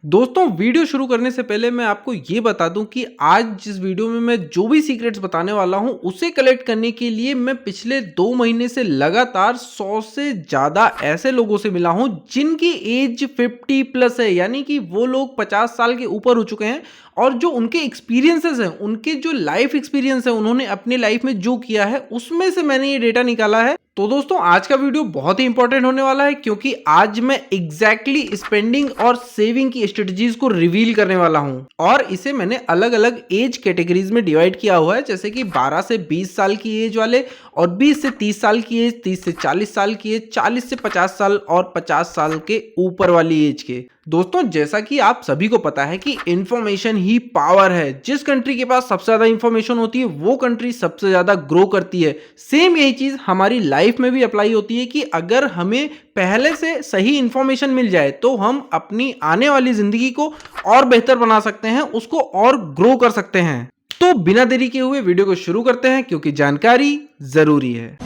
दोस्तों वीडियो शुरू करने से पहले मैं आपको ये बता दूं कि आज जिस वीडियो में मैं जो भी सीक्रेट्स बताने वाला हूं उसे कलेक्ट करने के लिए मैं पिछले 2 महीने से लगातार 100 से ज़्यादा ऐसे लोगों से मिला हूं जिनकी एज 50 प्लस है, यानी कि वो लोग 50 साल के ऊपर हो चुके हैं और जो उनके एक्सपीरियंसेस हैं, उनके जो लाइफ एक्सपीरियंस है, उन्होंने अपने लाइफ में जो किया है उसमें से मैंने ये डेटा निकाला है। तो दोस्तों आज का वीडियो बहुत ही इंपॉर्टेंट होने वाला है क्योंकि आज मैं एग्जैक्टली स्पेंडिंग और सेविंग की स्ट्रेटजीज को रिवील करने वाला हूं और इसे मैंने अलग अलग एज कैटेगरीज में डिवाइड किया हुआ है, जैसे कि 12 से 20 साल की एज वाले और 20 से 30 साल की एज, 30 से 40 साल की एज, 40 से 50 साल और 50 साल के ऊपर वाली एज के। दोस्तों जैसा कि आप सभी को पता है कि इंफॉर्मेशन ही पावर है। जिस कंट्री के पास सबसे ज्यादा इंफॉर्मेशन होती है वो कंट्री सबसे ज्यादा ग्रो करती है। सेम यही चीज हमारी लाइफ में भी अप्लाई होती है कि अगर हमें पहले से सही इंफॉर्मेशन मिल जाए तो हम अपनी आने वाली जिंदगी को और बेहतर बना सकते हैं, उसको और ग्रो कर सकते हैं। तो बिना देरी के हुए वीडियो को शुरू करते हैं क्योंकि जानकारी जरूरी है।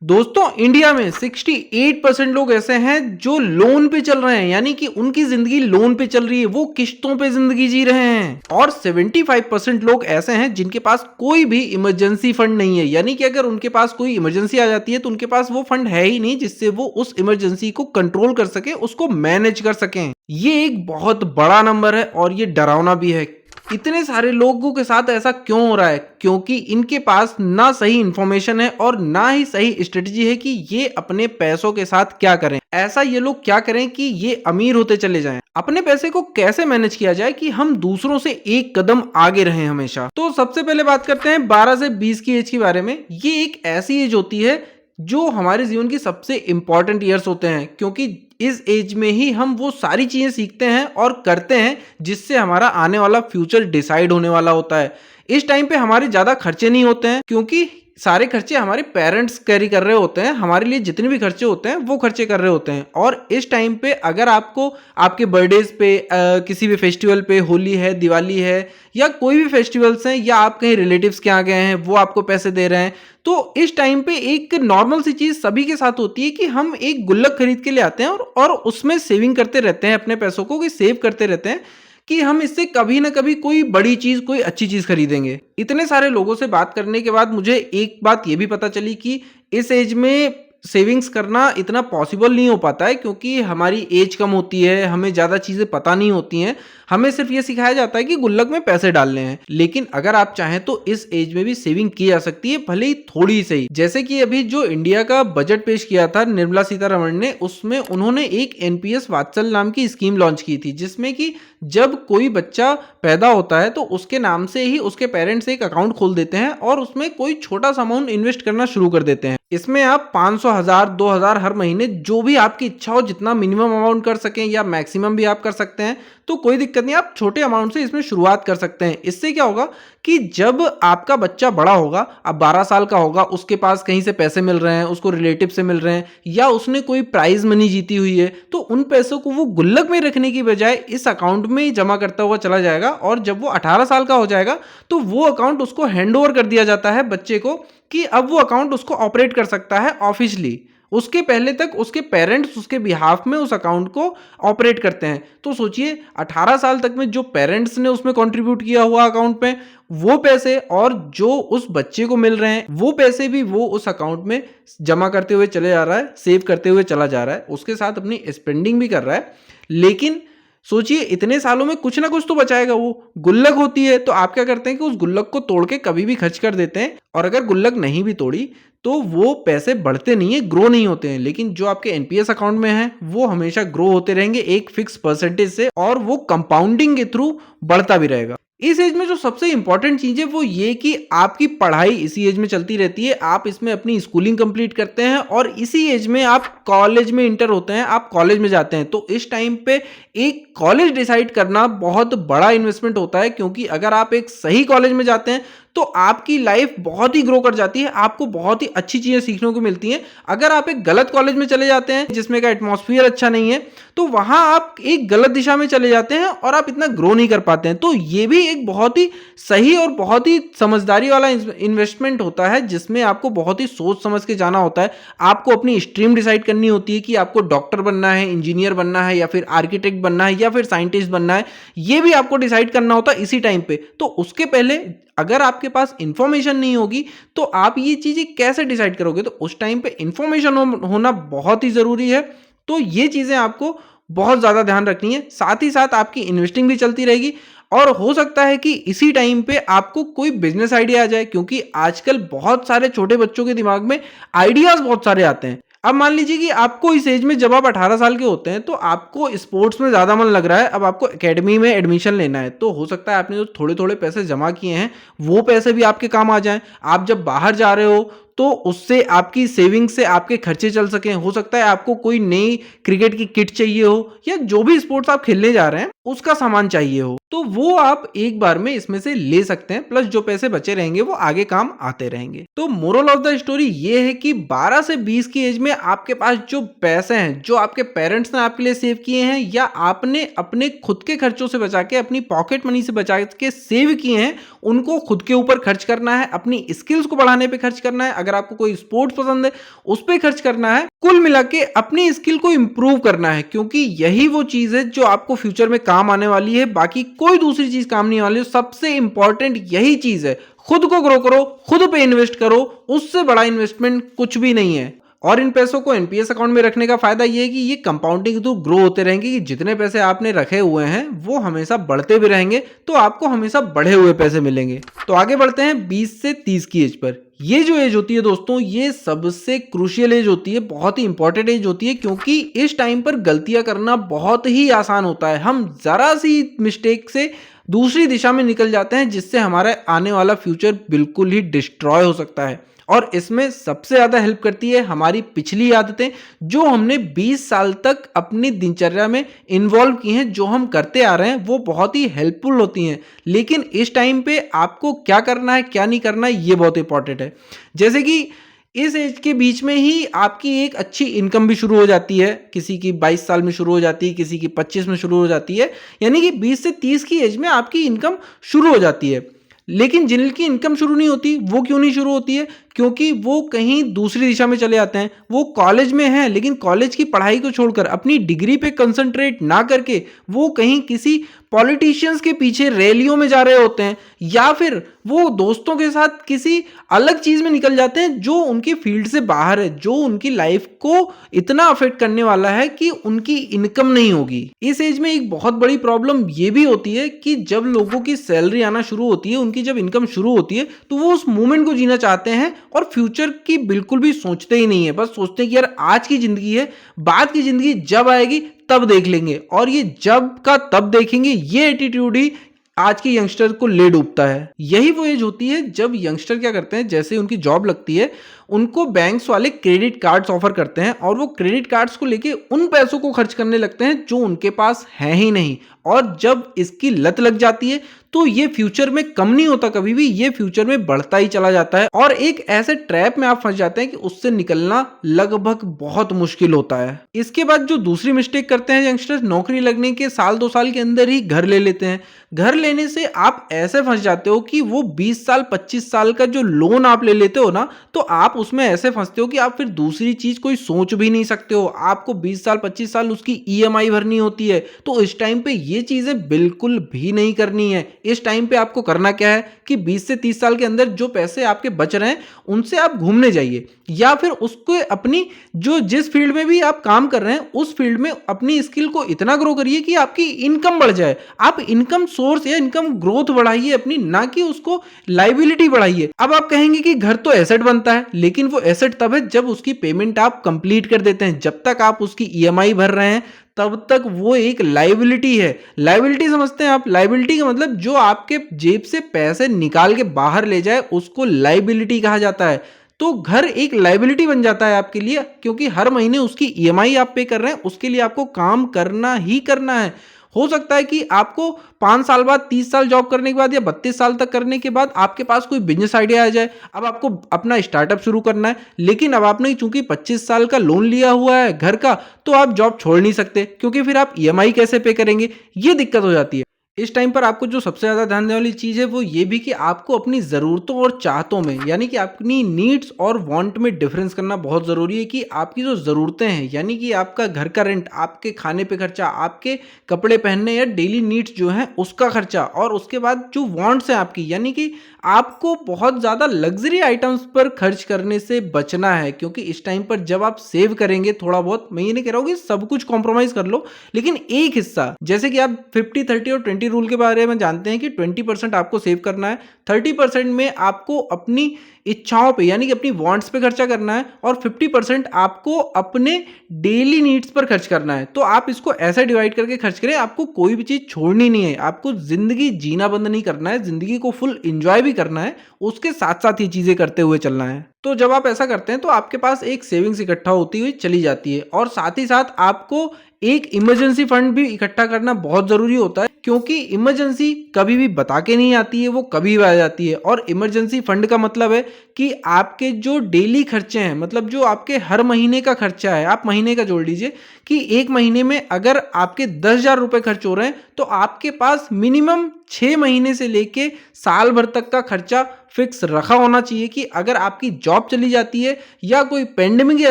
दोस्तों इंडिया में 68% लोग ऐसे हैं जो लोन पे चल रहे हैं, यानी कि उनकी जिंदगी लोन पे चल रही है, वो किश्तों पे जिंदगी जी रहे हैं। और 75% लोग ऐसे हैं जिनके पास कोई भी इमरजेंसी फंड नहीं है, यानी कि अगर उनके पास कोई इमरजेंसी आ जाती है तो उनके पास वो फंड है ही नहीं जिससे वो उस इमरजेंसी को कंट्रोल कर सके, उसको मैनेज कर सकें। ये एक बहुत बड़ा नंबर है और ये डरावना भी है। इतने सारे लोगों के साथ ऐसा क्यों हो रहा है? क्योंकि इनके पास ना सही इंफॉर्मेशन है और ना ही सही स्ट्रेटजी है कि ये अपने पैसों के साथ क्या करें। ऐसा ये लोग क्या करें कि ये अमीर होते चले जाएं। अपने पैसे को कैसे मैनेज किया जाए कि हम दूसरों से एक कदम आगे रहें हमेशा। तो सबसे पहले बात करते हैं 12 से 20 की एज के बारे में। ये एक ऐसी एज होती है जो हमारे जीवन की सबसे इंपॉर्टेंट ईयर्स होते हैं, क्योंकि इस एज में ही हम वो सारी चीजें सीखते हैं और करते हैं जिससे हमारा आने वाला फ्यूचर डिसाइड होने वाला होता है। इस टाइम पे हमारे ज्यादा खर्चे नहीं होते हैं क्योंकि सारे खर्चे हमारे पेरेंट्स कैरी कर रहे होते हैं। हमारे लिए जितने भी खर्चे होते हैं वो खर्चे कर रहे होते हैं। और इस टाइम पे अगर आपको आपके बर्थडेज पे किसी भी फेस्टिवल पे, होली है, दिवाली है या कोई भी फेस्टिवल्स हैं, या आप कहीं रिलेटिव्स के यहाँ गए हैं, वो आपको पैसे दे रहे हैं, तो इस टाइम पे एक नॉर्मल सी चीज सभी के साथ होती है कि हम एक गुल्लक खरीद के ले आते हैं और उसमें सेविंग करते रहते हैं अपने पैसों को, कि सेव करते रहते हैं कि हम इससे कभी ना कभी कोई बड़ी चीज, कोई अच्छी चीज खरीदेंगे। इतने सारे लोगों से बात करने के बाद मुझे एक बात ये भी पता चली कि इस एज में सेविंग्स करना इतना पॉसिबल नहीं हो पाता है क्योंकि हमारी एज कम होती है, हमें ज़्यादा चीज़ें पता नहीं होती हैं। हमें सिर्फ ये सिखाया जाता है कि गुल्लक में पैसे डालने हैं। लेकिन अगर आप चाहें तो इस एज में भी सेविंग की जा सकती है, भले ही थोड़ी सही। जैसे कि अभी जो इंडिया का बजट पेश किया था निर्मला सीतारमण ने, उसमें उन्होंने एक एनपीएस वात्सल नाम की स्कीम लॉन्च की थी, जिसमें कि जब कोई बच्चा पैदा होता है तो उसके नाम से ही उसके पेरेंट्स एक अकाउंट खोल देते हैं और उसमें कोई छोटा सा अमाउंट इन्वेस्ट करना शुरू कर देते हैं। इसमें आप 500, 1000, 2000 हर महीने जो भी आपकी इच्छा हो, जितना मिनिमम अमाउंट कर सकें या मैक्सिमम भी आप कर सकते हैं, तो कोई दिक्कत नहीं, आप छोटे अमाउंट से इसमें शुरुआत कर सकते हैं। इससे क्या होगा कि जब आपका बच्चा बड़ा होगा, अब 12 साल का होगा, उसके पास कहीं से पैसे मिल रहे हैं, उसको रिलेटिव से मिल रहे हैं या उसने कोई प्राइज मनी जीती हुई है, तो उन पैसों को वो गुल्लक में रखने की बजाय इस अकाउंट में ही जमा करता हुआ चला जाएगा। और जब वो 18 साल का हो जाएगा तो वो अकाउंट उसको हैंड ओवर कर दिया जाता है बच्चे को, कि अब वो अकाउंट उसको ऑपरेट कर सकता है ऑफिशियली। उसके पहले तक उसके पेरेंट्स उसके बिहाफ में उस अकाउंट को ऑपरेट करते हैं। तो सोचिए 18 साल तक में जो पेरेंट्स ने उसमें कंट्रीब्यूट किया हुआ अकाउंट में वो पैसे, और जो उस बच्चे को मिल रहे हैं वो पैसे भी वो उस अकाउंट में जमा करते हुए चले जा रहा है, सेव करते हुए चला जा रहा है, उसके साथ अपनी स्पेंडिंग भी कर रहा है। लेकिन सोचिए इतने सालों में कुछ ना कुछ तो बचाएगा। वो गुल्लक होती है तो आप क्या करते हैं कि उस गुल्लक को तोड़ के कभी भी खर्च कर देते हैं, और अगर गुल्लक नहीं भी तोड़ी तो वो पैसे बढ़ते नहीं है, ग्रो नहीं होते हैं। लेकिन जो आपके एनपीएस अकाउंट में है वो हमेशा ग्रो होते रहेंगे एक फिक्स परसेंटेज से, और वो कंपाउंडिंग के थ्रू बढ़ता भी रहेगा। इस एज में जो सबसे इंपॉर्टेंट चीज है वो ये कि आपकी पढ़ाई इसी एज में चलती रहती है। आप इसमें अपनी स्कूलिंग कंप्लीट करते हैं और इसी एज में आप कॉलेज में इंटर होते हैं, आप कॉलेज में जाते हैं। तो इस टाइम पे एक कॉलेज डिसाइड करना बहुत बड़ा इन्वेस्टमेंट होता है, क्योंकि अगर आप एक सही कॉलेज में जाते हैं तो आपकी लाइफ बहुत ही ग्रो कर जाती है, आपको बहुत ही अच्छी चीजें सीखने को मिलती हैं। अगर आप एक गलत कॉलेज में चले जाते हैं जिसमें का एटमॉस्फेयर अच्छा नहीं है, तो वहां आप एक गलत दिशा में चले जाते हैं और आप इतना ग्रो नहीं कर पाते हैं। तो ये भी एक बहुत ही सही और बहुत ही समझदारी वाला इन्वेस्टमेंट होता है, जिसमें आपको बहुत ही सोच समझ के जाना होता है। आपको अपनी स्ट्रीम डिसाइड करनी होती है कि आपको डॉक्टर बनना है, इंजीनियर बनना है, या फिर आर्किटेक्ट बनना है, या फिर साइंटिस्ट बनना है। ये भी आपको डिसाइड करना होता है इसी टाइम पे। तो उसके पहले अगर आपके पास इंफॉर्मेशन नहीं होगी तो आप ये चीजें कैसे डिसाइड करोगे? तो उस टाइम पे इंफॉर्मेशन होना बहुत ही जरूरी है। तो ये चीजें आपको बहुत ज्यादा ध्यान रखनी है। साथ ही साथ आपकी इन्वेस्टिंग भी चलती रहेगी, और हो सकता है कि इसी टाइम पे आपको कोई बिजनेस आइडिया आ जाए, क्योंकि आजकल बहुत सारे छोटे बच्चों के दिमाग में आइडियाज बहुत सारे आते हैं। अब मान लीजिए कि आपको इस एज में, जब आप 18 साल के होते हैं, तो आपको स्पोर्ट्स में ज़्यादा मन लग रहा है। अब आपको एकेडमी में एडमिशन लेना है, तो हो सकता है आपने जो थोड़े थोड़े पैसे जमा किए हैं वो पैसे भी आपके काम आ जाएं। आप जब बाहर जा रहे हो तो उससे आपकी सेविंग से आपके खर्चे चल सकें। हो सकता है आपको कोई नई क्रिकेट की किट चाहिए हो, या जो भी स्पोर्ट्स आप खेलने जा रहे हैं उसका सामान चाहिए हो, तो वो आप एक बार में इसमें से ले सकते हैं। प्लस जो पैसे बचे रहेंगे वो आगे काम आते रहेंगे। तो मोरल ऑफ द स्टोरी ये है कि 12 से 20 की एज में आपके पास जो पैसे हैं, जो आपके पेरेंट्स ने आपके लिए सेव किए हैं, या आपने अपने खुद के खर्चों से बचा के, अपनी पॉकेट मनी से बचा के सेव किए हैं, उनको खुद के ऊपर खर्च करना है, अपनी स्किल्स को बढ़ाने पे खर्च करना है। अगर आपको कोई स्पोर्ट्स पसंद है उस पर खर्च करना है। कुल मिला के अपनी स्किल को इंप्रूव करना है, क्योंकि यही वो चीज है जो आपको फ्यूचर में काम आने वाली है। बाकी कोई दूसरी चीज काम नहीं वाली है। सबसे इंपॉर्टेंट यही चीज है, खुद को ग्रो करो, खुद पे इन्वेस्ट करो। उससे बड़ा इन्वेस्टमेंट कुछ भी नहीं है। और इन पैसों को एनपीएस अकाउंट में रखने का फायदा ये है कि ये कंपाउंडिंग के थ्रू ग्रो होते रहेंगे, कि जितने पैसे आपने रखे हुए हैं वो हमेशा बढ़ते भी रहेंगे, तो आपको हमेशा बढ़े हुए पैसे मिलेंगे। तो आगे बढ़ते हैं 20 से 30 की एज पर। ये जो एज होती है दोस्तों, ये सबसे क्रूशियल एज होती है, बहुत ही इंपॉर्टेंट एज होती है, क्योंकि इस टाइम पर गलतियां करना बहुत ही आसान होता है। हम जरा सी मिस्टेक से दूसरी दिशा में निकल जाते हैं, जिससे हमारा आने वाला फ्यूचर बिल्कुल ही डिस्ट्रॉय हो सकता है। और इसमें सबसे ज़्यादा हेल्प करती है हमारी पिछली आदतें, जो हमने 20 साल तक अपनी दिनचर्या में इन्वॉल्व की हैं, जो हम करते आ रहे हैं वो बहुत ही हेल्पफुल होती हैं। लेकिन इस टाइम पे आपको क्या करना है, क्या नहीं करना है, ये बहुत इंपॉर्टेंट है। जैसे कि इस एज के बीच में ही आपकी एक अच्छी इनकम भी शुरू हो जाती है। किसी की 22 साल में शुरू हो जाती है, किसी की 25 में शुरू हो जाती है। यानी कि 20 से 30 की एज में आपकी इनकम शुरू हो जाती है। लेकिन जिनकी इनकम शुरू नहीं होती, वो क्यों नहीं शुरू होती है? क्योंकि वो कहीं दूसरी दिशा में चले जाते हैं। वो कॉलेज में हैं, लेकिन कॉलेज की पढ़ाई को छोड़कर अपनी डिग्री पे कंसंट्रेट ना करके वो कहीं किसी पॉलिटिशियंस के पीछे रैलियों में जा रहे होते हैं, या फिर वो दोस्तों के साथ किसी अलग चीज में निकल जाते हैं जो उनकी फील्ड से बाहर है, जो उनकी लाइफ को इतना अफेक्ट करने वाला है कि उनकी इनकम नहीं होगी। इस एज में एक बहुत बड़ी प्रॉब्लम ये भी होती है कि जब लोगों की सैलरी आना शुरू होती है, उनकी जब इनकम शुरू होती है, तो वो उस मोमेंट को जीना चाहते हैं और फ्यूचर की बिल्कुल भी सोचते ही नहीं है। बस सोचते हैं कि यार आज की जिंदगी है, बाद की जिंदगी जब आएगी तब देख लेंगे। और ये जब का तब देखेंगे, ये एटीट्यूड ही आज के यंगस्टर को ले डूबता है। यही वो एज होती है जब यंगस्टर क्या करते हैं, जैसे उनकी जॉब लगती है, उनको बैंक्स वाले क्रेडिट कार्ड्स ऑफर करते हैं, और वो क्रेडिट कार्ड्स को लेके उन पैसों को खर्च करने लगते हैं जो उनके पास है ही नहीं। और जब इसकी लत लग जाती है तो ये फ्यूचर में कम नहीं होता कभी भी, ये फ्यूचर में बढ़ता ही चला जाता है, और एक ऐसे ट्रैप में आप फंस जाते हैं कि उससे निकलना लगभग बहुत मुश्किल होता है। इसके बाद जो दूसरी मिस्टेक करते हैं यंगस्टर्स, नौकरी लगने के साल 2 साल के अंदर ही घर ले लेते हैं। घर लेने से आप ऐसे फंस जाते हो कि वो 20 साल 25 साल का जो लोन आप ले लेते हो ना, तो आप उसमें ऐसे फंसते हो कि आप फिर दूसरी चीज कोई सोच भी नहीं सकते हो। आपको 20 साल 25 साल उसकी ईएमआई भरनी होती है। तो इस टाइम पे ये चीजें बिल्कुल भी नहीं करनी है। इस टाइम पे आपको करना क्या है कि 20 से 30 साल के अंदर जो पैसे आपके बच रहे हैं उनसे आप घूमने जाइए, या फिर उसको अपनी जो जिस फील्ड में भी आप काम कर रहे हैं उस फील्ड में अपनी स्किल को इतना ग्रो करिए कि आपकी इनकम बढ़ जाए। आप इनकम सोर्स या इनकम ग्रोथ बढ़ाइए अपनी, ना कि उसको लाइबिलिटी बढ़ाइए। अब आप कहेंगे कि घर तो एसेट बनता है, लेकिन वो एसेट तब है जब उसकी पेमेंट आप कंप्लीट कर देते हैं। जब तक आप उसकी ईएमआई भर रहे हैं तब तक वो एक लाइबिलिटी है। लाइबिलिटी समझते हैं आप? लाइबिलिटी का मतलब जो आपके जेब से पैसे निकाल के बाहर ले जाए उसको लाइबिलिटी कहा जाता है। तो घर एक लाइबिलिटी बन जाता है आपके लिए, क्योंकि हर महीने उसकी ईएमआई आप पे कर रहे हैं, उसके लिए आपको काम करना ही करना है। हो सकता है कि आपको 5 साल बाद, 30 साल जॉब करने के बाद या 32 साल तक करने के बाद आपके पास कोई बिजनेस आइडिया आ जाए। अब आपको अपना स्टार्टअप शुरू करना है, लेकिन अब आपने चूंकि 25 साल का लोन लिया हुआ है घर का, तो आप जॉब छोड़ नहीं सकते, क्योंकि फिर आप ईएमआई कैसे पे करेंगे, ये दिक्कत हो जाती है। इस टाइम पर आपको जो सबसे ज़्यादा ध्यान देने वाली चीज़ है वो ये भी कि आपको अपनी ज़रूरतों और चाहतों में, यानी कि अपनी नीड्स और वांट में डिफरेंस करना बहुत ज़रूरी है। कि आपकी जो ज़रूरतें हैं, यानी कि आपका घर का रेंट, आपके खाने पे खर्चा, आपके कपड़े पहनने या डेली नीड्स जो हैं उसका खर्चा, और उसके बाद जो वांट्स हैं आपकी, यानी कि आपको बहुत ज़्यादा लग्जरी आइटम्स पर खर्च करने से बचना है। क्योंकि इस टाइम पर जब आप सेव करेंगे थोड़ा बहुत, मैं ये नहीं कह रहा हूँ कि सब कुछ कॉम्प्रोमाइज़ कर लो, लेकिन एक हिस्सा, जैसे कि आप 50-30 और 20 रूल के बारे में जानते हैं कि 20% आपको सेव करना है, 30% में आपको अपनी इच्छाओं पे, यानी कि अपनी वांट्स पे खर्चा करना है, और 50% आपको अपने डेली नीड्स पर खर्च करना है। तो आप इसको ऐसे डिवाइड करके खर्च करें, आपको कोई भी चीज़ छोड़नी नहीं है, आपको ज़िंदगी जीना बंद नहीं करना है, ज़िंदगी को फुल एंजॉय भी करना है, उसके साथ-साथ ये चीज़ें करते हुए चलना है। तो जब आप ऐसा करते हैं तो आपके पास एक सेविंग्स इकट्ठा होती हुई चली जाती है, और साथ ही साथ आपको एक इमरजेंसी फंड भी इकट्ठा करना बहुत ज़रूरी होता है, क्योंकि इमरजेंसी कभी भी बता के नहीं आती है, वो कभी भी आ जाती है। और इमरजेंसी फंड का मतलब है कि आपके जो डेली खर्चे हैं, मतलब जो आपके हर महीने का खर्चा है, आप महीने का जोड़ लीजिए कि एक महीने में अगर आपके 10,000 रुपये खर्च हो रहे हैं, तो आपके पास मिनिमम 6 महीने से लेके साल भर तक का खर्चा फिक्स रखा होना चाहिए। कि अगर आपकी जॉब चली जाती है, या कोई पेंडेमिक आ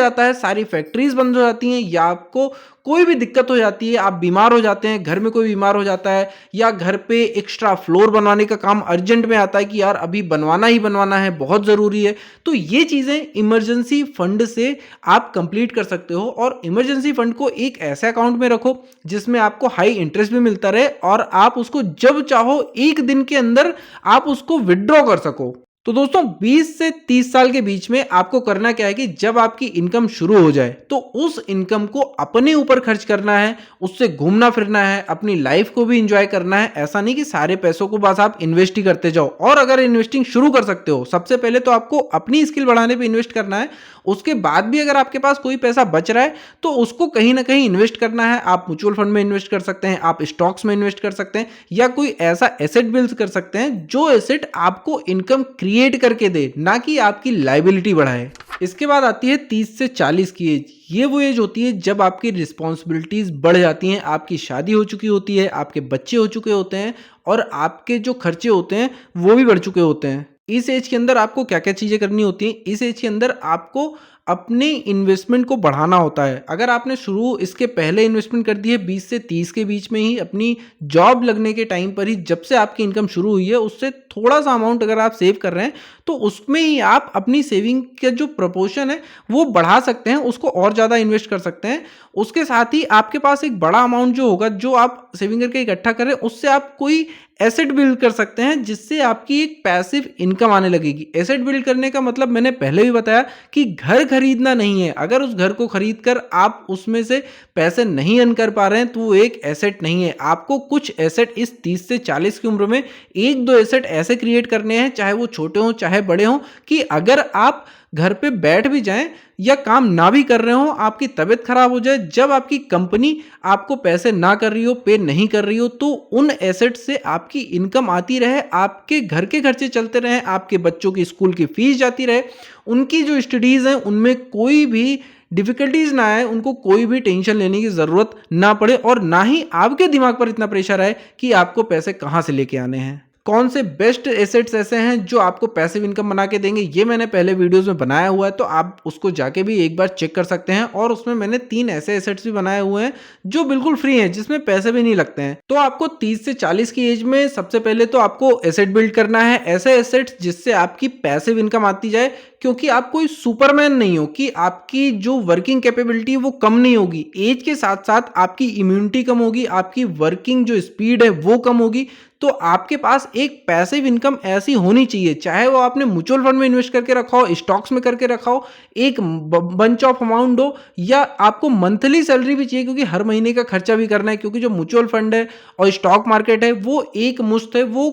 जाता है, सारी फैक्ट्रीज बंद हो जाती हैं, या आपको कोई भी दिक्कत हो जाती है, आप बीमार हो जाते हैं, घर में कोई बीमार हो जाता है, या घर पे एक्स्ट्रा फ्लोर बनवाने का काम अर्जेंट में आता है कि यार अभी बनवाना ही बनवाना है, बहुत ज़रूरी है, तो ये चीज़ें इमरजेंसी फंड से आप कंप्लीट कर सकते हो। और इमरजेंसी फंड को एक ऐसे अकाउंट में रखो जिसमें आपको हाई इंटरेस्ट भी मिलता रहे, और आप उसको जब चाहो एक दिन के अंदर आप उसको विड्रॉ कर सको। तो दोस्तों 20 से 30 साल के बीच में आपको करना क्या है कि जब आपकी इनकम शुरू हो जाए तो उस इनकम को अपने ऊपर खर्च करना है, उससे घूमना फिरना है, अपनी लाइफ को भी एंजॉय करना है। ऐसा नहीं कि सारे पैसों को बस आप इन्वेस्ट ही करते जाओ। और अगर इन्वेस्टिंग शुरू कर सकते हो, सबसे पहले तो आपको अपनी स्किल बढ़ाने पे इन्वेस्ट करना है। उसके बाद भी अगर आपके पास कोई पैसा बच रहा है तो उसको कहीं ना कहीं इन्वेस्ट करना है। आप म्यूचुअल फंड में इन्वेस्ट कर सकते हैं, आप स्टॉक्स में इन्वेस्ट कर सकते हैं, या कोई ऐसा एसेट बिल्ड कर सकते हैं जो एसेट आपको इनकम क्रिएट करके दे, ना कि आपकी लायबिलिटी बढ़ाए। इसके बाद आती है 30 से 40 की एज। ये वो एज होती है जब आपकी रिस्पॉन्सिबिलिटीज बढ़ जाती हैं, आपकी शादी हो चुकी होती है, आपके बच्चे हो चुके होते हैं, और आपके जो खर्चे होते हैं वो भी बढ़ चुके होते हैं। इस एज के अंदर आपको क्या क्या चीज़ें करनी होती हैं? इस एज के अंदर आपको अपने इन्वेस्टमेंट को बढ़ाना होता है। अगर आपने शुरू इसके पहले इन्वेस्टमेंट कर दी है 20 से 30 के बीच में ही, अपनी जॉब लगने के टाइम पर ही, जब से आपकी इनकम शुरू हुई है उससे थोड़ा सा अमाउंट अगर आप सेव कर रहे हैं, तो उसमें ही आप अपनी सेविंग का जो प्रपोर्शन है वो बढ़ा सकते हैं, उसको और ज़्यादा इन्वेस्ट कर सकते हैं। उसके साथ ही आपके पास एक बड़ा अमाउंट जो होगा, जो आप सेविंग करके इकट्ठा करें, उससे आप कोई एसेट बिल्ड कर सकते हैं जिससे आपकी एक पैसिव इनकम आने लगेगी। एसेट बिल्ड करने का मतलब मैंने पहले भी बताया कि घर खरीदना नहीं है। अगर उस घर को खरीद कर आप उसमें से पैसे नहीं अर्न कर पा रहे हैं तो वो एक एसेट नहीं है। आपको कुछ एसेट इस 30 से 40 की उम्र में एक दो एसेट ऐसे क्रिएट करने हैं, चाहे वो छोटे हों चाहे बड़े हों, कि अगर आप घर पे बैठ भी जाएं या काम ना भी कर रहे हो, आपकी तबीयत खराब हो जाए, जब आपकी कंपनी आपको पैसे ना कर रही हो, पे नहीं कर रही हो, तो उन एसेट से आपकी इनकम आती रहे, आपके घर के खर्चे चलते रहे, आपके बच्चों की स्कूल की फीस जाती रहे, उनकी जो स्टडीज़ हैं उनमें कोई भी डिफिकल्टीज ना आए, उनको कोई भी टेंशन लेने की ज़रूरत ना पड़े, और ना ही आपके दिमाग पर इतना प्रेशर आए कि आपको पैसे कहाँ से लेके आने हैं। कौन से बेस्ट एसेट्स ऐसे हैं जो आपको पैसिव इनकम बना के देंगे, ये मैंने पहले वीडियोस में बनाया हुआ है, तो आप उसको जाके भी एक बार चेक कर सकते हैं। और उसमें मैंने 3 ऐसे एसेट्स भी बनाए हुए हैं जो बिल्कुल फ्री हैं, जिसमें पैसे भी नहीं लगते हैं। तो आपको 30 से 40 की एज में सबसे पहले तो आपको एसेट बिल्ड करना है, ऐसे एसेट्स जिससे आपकी पैसिव इनकम आती जाए। क्योंकि आप कोई सुपरमैन नहीं हो कि आपकी जो वर्किंग कैपेबिलिटी है वो कम नहीं होगी, एज के साथ साथ आपकी इम्यूनिटी कम होगी, आपकी वर्किंग जो स्पीड है वो कम होगी। तो आपके पास एक पैसिव इनकम ऐसी होनी चाहिए, चाहे वो आपने म्यूचुअल फंड में इन्वेस्ट करके रखा हो, स्टॉक्स में करके रखा हो, एक बंच ऑफ अमाउंट हो, या आपको मंथली सैलरी भी चाहिए, क्योंकि हर महीने का खर्चा भी करना है। क्योंकि जो म्यूचुअल फंड है और स्टॉक मार्केट है वो एक मुश्त है, वो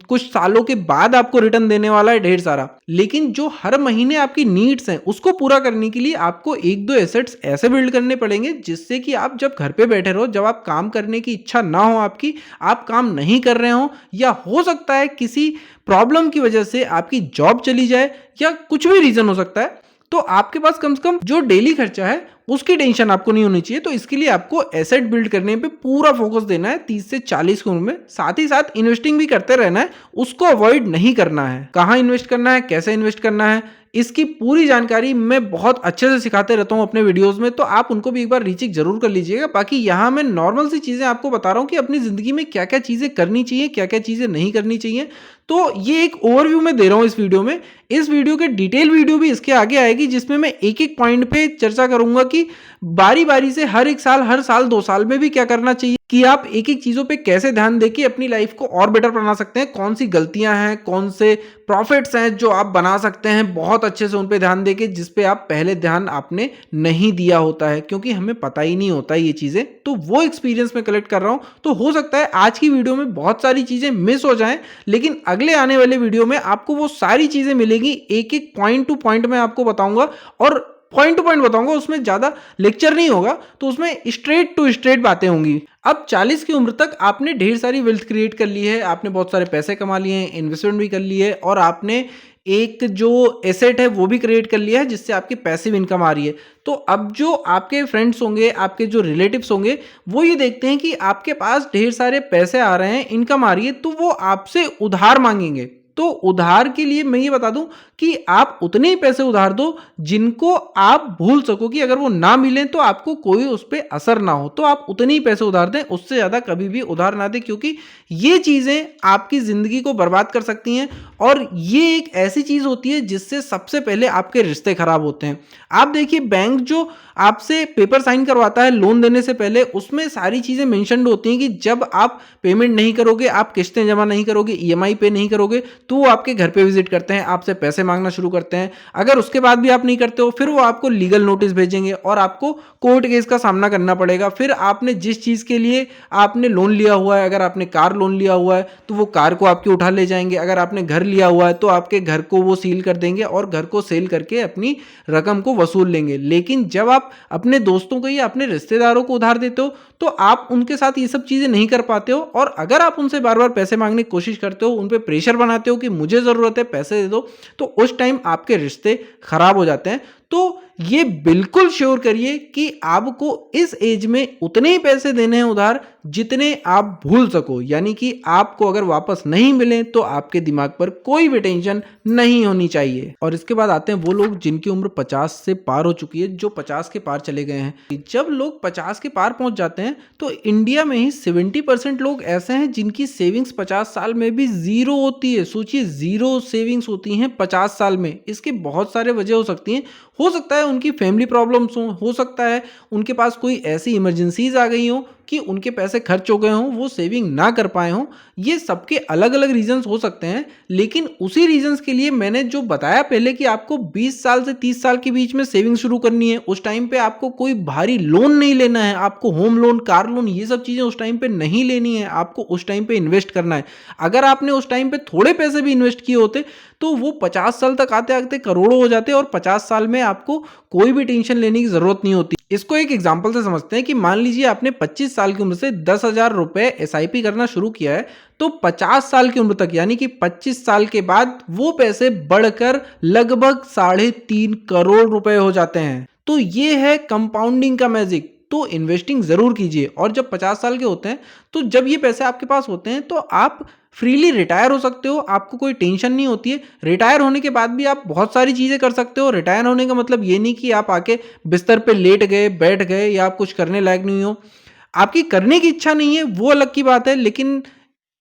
कुछ सालों के बाद आपको रिटर्न देने वाला है ढेर सारा। लेकिन जो हर महीने आपकी नीड्स हैं उसको पूरा करने के लिए आपको एक दो एसेट्स ऐसे बिल्ड करने पड़ेंगे जिससे कि आप जब घर पे बैठे रहो, जब आप काम करने की इच्छा ना हो आपकी, आप काम नहीं कर रहे हो, या हो सकता है किसी प्रॉब्लम की वजह से आपकी जॉब चली जाए या कुछ भी रीजन हो सकता है, तो आपके पास कम से कम जो डेली खर्चा है उसकी टेंशन आपको नहीं होनी चाहिए। तो इसके लिए आपको एसेट बिल्ड करने पे पूरा फोकस देना है 30 से 40 की उम्र में। साथ ही साथ इन्वेस्टिंग भी करते रहना है, उसको अवॉइड नहीं करना है। कहाँ इन्वेस्ट करना है, कैसे इन्वेस्ट करना है, इसकी पूरी जानकारी मैं बहुत अच्छे से सिखाते रहता हूँ अपने वीडियोस में, तो आप उनको भी एक बार रीचेक जरूर कर लीजिएगा। बाकी यहाँ मैं नॉर्मल सी चीज़ें आपको बता रहा हूँ कि अपनी ज़िंदगी में क्या क्या चीज़ें करनी चाहिए, क्या क्या चीज़ें नहीं करनी चाहिए। तो ये एक ओवरव्यू मैं दे रहा हूँ इस वीडियो में। इस वीडियो के डिटेल वीडियो भी इसके आगे आएगी जिसमें मैं एक एक पॉइंट पे चर्चा करूंगा कि बारी बारी से हर एक साल, हर साल 2 साल में भी क्या करना चाहिए, कि आप एक एक चीज़ों पे कैसे ध्यान देके अपनी लाइफ को और बेटर बना सकते हैं, कौन सी गलतियां हैं, कौन से प्रॉफिट्स हैं जो आप बना सकते हैं बहुत अच्छे से उन पे ध्यान देके, जिस पे आप पहले ध्यान आपने नहीं दिया होता है, क्योंकि हमें पता ही नहीं होता ये चीज़ें। तो वो एक्सपीरियंस मैं कलेक्ट कर रहा हूँ। तो हो सकता है आज की वीडियो में बहुत सारी चीज़ें मिस हो जाएं, लेकिन अगले आने वाले वीडियो में आपको वो सारी चीज़ें मिलेगी, एक एक पॉइंट टू पॉइंट मैं आपको बताऊंगा, और पॉइंट टू पॉइंट बताऊंगा, उसमें ज्यादा लेक्चर नहीं होगा, तो उसमें स्ट्रेट टू स्ट्रेट बातें होंगी। अब 40 की उम्र तक आपने ढेर सारी वेल्थ क्रिएट कर ली है, आपने बहुत सारे पैसे कमा लिए हैं, इन्वेस्टमेंट भी कर ली है, और आपने एक जो एसेट है वो भी क्रिएट कर लिया है जिससे आपकी पैसिव इनकम आ रही है। तो अब जो आपके फ्रेंड्स होंगे, आपके जो रिलेटिव्स होंगे, वो ये देखते हैं कि आपके पास ढेर सारे पैसे आ रहे हैं, इनकम आ रही है, तो वो आपसे उधार मांगेंगे। तो उधार के लिए मैं ये बता दूं कि आप उतने ही पैसे उधार दो जिनको आप भूल सको, कि अगर वो ना मिले तो आपको कोई उस पर असर ना हो, तो आप उतने ही पैसे उधार दें, उससे ज़्यादा कभी भी उधार ना दें, क्योंकि ये चीज़ें आपकी ज़िंदगी को बर्बाद कर सकती हैं। और ये एक ऐसी चीज़ होती है जिससे सबसे पहले आपके रिश्ते खराब होते हैं। आप देखिए, बैंक जो आपसे पेपर साइन करवाता है लोन देने से पहले, उसमें सारी चीज़ें मेंशन्ड होती हैं कि जब आप पेमेंट नहीं करोगे, आप किस्तें जमा नहीं करोगे, ईएमआई पे नहीं करोगे, तो वो आपके घर पे विजिट करते हैं, आपसे पैसे मांगना शुरू करते हैं। अगर उसके बाद भी आप नहीं करते हो, फिर वो आपको लीगल नोटिस भेजेंगे और आपको कोर्ट केस का सामना करना पड़ेगा। फिर आपने जिस चीज़ के लिए आपने लोन लिया हुआ है, अगर आपने कार लोन लिया हुआ है तो वो कार को आपके उठा ले जाएंगे, अगर आपने घर लिया हुआ है तो आपके घर को वो सील कर देंगे और घर को सेल करके अपनी रकम को वसूल लेंगे। लेकिन जब आप अपने दोस्तों को या अपने रिश्तेदारों को उधार देते हो तो आप उनके साथ ये सब चीज़ें नहीं कर पाते हो, और अगर आप उनसे बार बार पैसे मांगने की कोशिश करते हो, उन पे प्रेशर बनाते हो कि मुझे ज़रूरत है पैसे दे दो, तो उस टाइम आपके रिश्ते खराब हो जाते हैं। तो ये बिल्कुल श्योर करिए कि आपको इस एज में उतने ही पैसे देने हैं उधार जितने आप भूल सको, यानी कि आपको अगर वापस नहीं मिले तो आपके दिमाग पर कोई भी टेंशन नहीं होनी चाहिए। और इसके बाद आते हैं वो लोग जिनकी उम्र 50 से पार हो चुकी है, जो 50 के पार चले गए हैं। जब लोग 50 के पार पहुंच जाते हैं तो इंडिया में ही 70% लोग ऐसे हैं जिनकी सेविंग्स 50 साल में भी जीरो होती है। सोचिए, जीरो सेविंग्स होती हैं 50 साल में। इसके बहुत सारे वजह हो सकती हैं। हो सकता है उनकी फैमिली प्रॉब्लम्स हो सकता है उनके पास कोई ऐसी इमरजेंसीज आ गई हो कि उनके पैसे खर्च हो गए हों, वो सेविंग ना कर पाए हों। ये सबके अलग अलग रीजंस हो सकते हैं, लेकिन उसी रीजंस के लिए मैंने जो बताया पहले कि आपको 20 साल से 30 साल के बीच में सेविंग शुरू करनी है। उस टाइम पे आपको कोई भारी लोन नहीं लेना है, आपको होम लोन, कार लोन, ये सब चीज़ें उस टाइम पे नहीं लेनी है, आपको उस टाइम पे इन्वेस्ट करना है। अगर आपने उस टाइम पे थोड़े पैसे भी इन्वेस्ट किए होते तो वो 50 साल तक आते आते करोड़ों हो जाते, और 50 साल में आपको कोई भी टेंशन लेने की जरूरत नहीं होती। इसको एक एग्जांपल से समझते हैं कि मान लीजिए आपने 25 साल की उम्र से 10,000 रुपए एसआईपी करना शुरू किया है, तो 50 साल की उम्र तक यानी कि 25 साल के बाद वो पैसे बढ़कर लगभग 3.5 करोड़ रुपए हो जाते हैं। तो ये है कंपाउंडिंग का मैजिक। तो इन्वेस्टिंग जरूर कीजिए, और जब 50 साल के होते हैं तो जब ये पैसे आपके पास होते हैं तो आप फ्रीली रिटायर हो सकते हो, आपको कोई टेंशन नहीं होती है। रिटायर होने के बाद भी आप बहुत सारी चीज़ें कर सकते हो। रिटायर होने का मतलब ये नहीं कि आप आके बिस्तर पे लेट गए, बैठ गए, या आप कुछ करने लायक नहीं हो। आपकी करने की इच्छा नहीं है वो अलग की बात है, लेकिन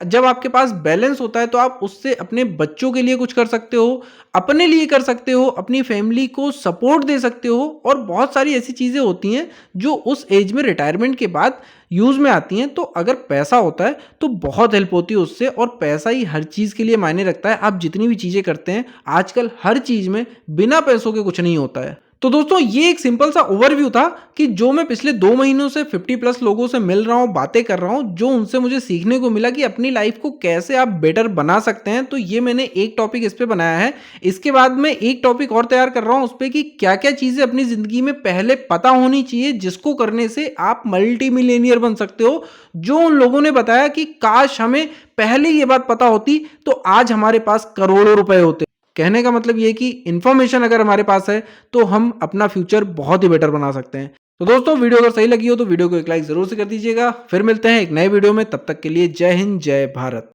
जब आपके पास बैलेंस होता है तो आप उससे अपने बच्चों के लिए कुछ कर सकते हो, अपने लिए कर सकते हो, अपनी फैमिली को सपोर्ट दे सकते हो, और बहुत सारी ऐसी चीज़ें होती हैं जो उस एज में रिटायरमेंट के बाद यूज़ में आती हैं। तो अगर पैसा होता है तो बहुत हेल्प होती है उससे, और पैसा ही हर चीज़ के लिए मायने रखता है। आप जितनी भी चीज़ें करते हैं आजकल, हर चीज़ में बिना पैसों के कुछ नहीं होता है। तो दोस्तों ये एक सिंपल सा ओवरव्यू था कि जो मैं पिछले 2 महीनों से 50 प्लस लोगों से मिल रहा हूँ, बातें कर रहा हूँ, जो उनसे मुझे सीखने को मिला कि अपनी लाइफ को कैसे आप बेटर बना सकते हैं। तो ये मैंने एक टॉपिक इस पे बनाया है। इसके बाद मैं एक टॉपिक और तैयार कर रहा हूँ उस पे कि क्या-क्या चीज़ें अपनी ज़िंदगी में पहले पता होनी चाहिए, जिसको करने से आप मल्टी मिलियनियर बन सकते हो। जो उन लोगों ने बताया कि काश हमें पहले ये बात पता होती, तो आज हमारे पास करोड़ों रुपए होते। कहने का मतलब ये है कि इन्फॉर्मेशन अगर हमारे पास है तो हम अपना फ्यूचर बहुत ही बेटर बना सकते हैं। तो दोस्तों वीडियो अगर सही लगी हो तो वीडियो को एक लाइक जरूर से कर दीजिएगा। फिर मिलते हैं एक नए वीडियो में, तब तक के लिए जय हिंद जय भारत।